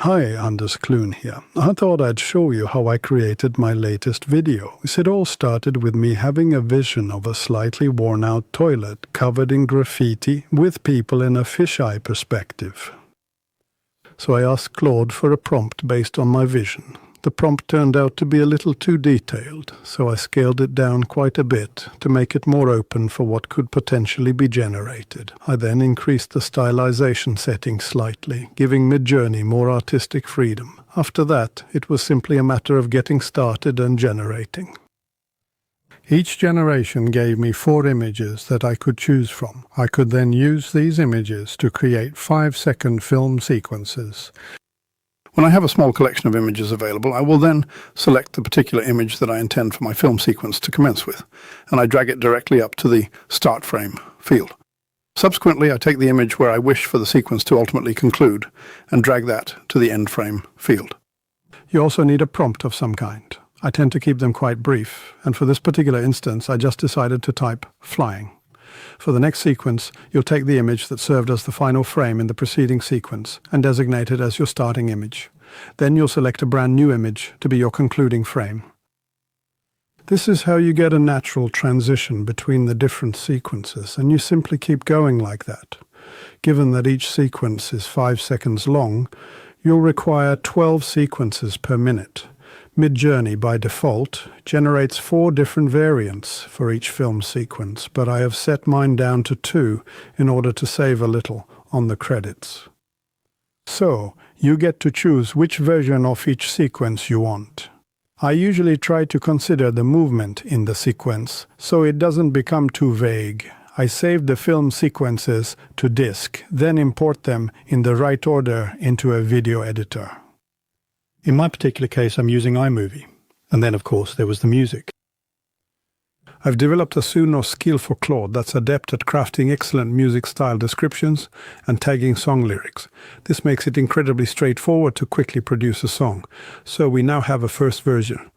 Hi, Anders Clun here. I thought I'd show you how I created my latest video. It all started with me having a vision of a slightly worn-out toilet covered in graffiti with people in a fisheye perspective. So I asked Claude for a prompt based on my vision. The prompt turned out to be a little too detailed, so I scaled it down quite a bit to make it more open for what could potentially be generated. I then increased the stylization setting slightly, giving Midjourney more artistic freedom. After that, it was simply a matter of getting started and generating. Each generation gave me 4 images that I could choose from. I could then use these images to create 5-second film sequences. When I have a small collection of images available, I will then select the particular image that I intend for my film sequence to commence with, and I drag it directly up to the Start Frame field. Subsequently, I take the image where I wish for the sequence to ultimately conclude and drag that to the End Frame field. You also need a prompt of some kind. I tend to keep them quite brief, and for this particular instance, I just decided to type flying. For the next sequence, you'll take the image that served as the final frame in the preceding sequence and designate it as your starting image. Then you'll select a brand new image to be your concluding frame. This is how you get a natural transition between the different sequences, and you simply keep going like that. Given that each sequence is 5 seconds long, you'll require 12 sequences per minute. Midjourney, by default, generates 4 different variants for each film sequence, but I have set mine down to 2 in order to save a little on the credits. So, you get to choose which version of each sequence you want. I usually try to consider the movement in the sequence, so it doesn't become too vague. I save the film sequences to disk, then import them in the right order into a video editor. In my particular case, I'm using iMovie. And then, of course, there was the music. I've developed a Suno skill for Claude that's adept at crafting excellent music style descriptions and tagging song lyrics. This makes it incredibly straightforward to quickly produce a song. So we now have a first version.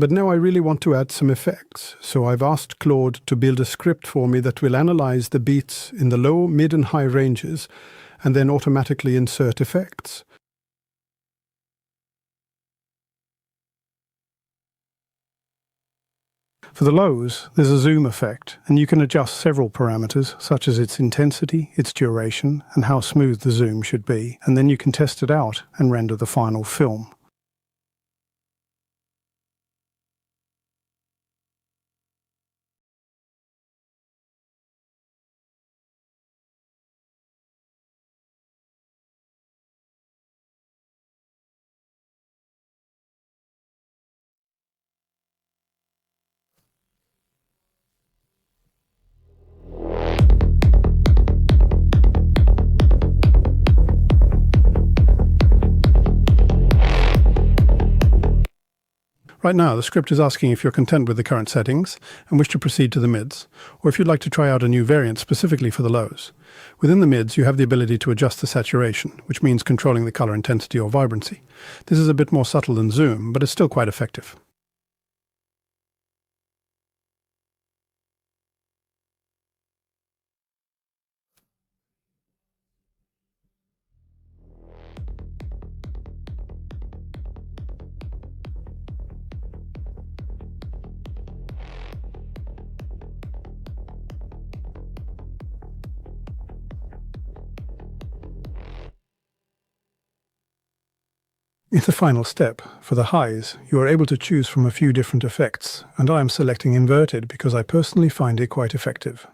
But now I really want to add some effects, so I've asked Claude to build a script for me that will analyze the beats in the low, mid and high ranges, and then automatically insert effects. For the lows, there's a zoom effect, and you can adjust several parameters, such as its intensity, its duration, and how smooth the zoom should be, and then you can test it out and render the final film. Right now, the script is asking if you're content with the current settings and wish to proceed to the mids, or if you'd like to try out a new variant specifically for the lows. Within the mids, you have the ability to adjust the saturation, which means controlling the color intensity or vibrancy. This is a bit more subtle than zoom, but it's still quite effective. In the final step, for the highs, you are able to choose from a few different effects, and I am selecting inverted because I personally find it quite effective.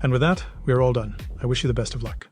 And with that, we are all done. I wish you the best of luck.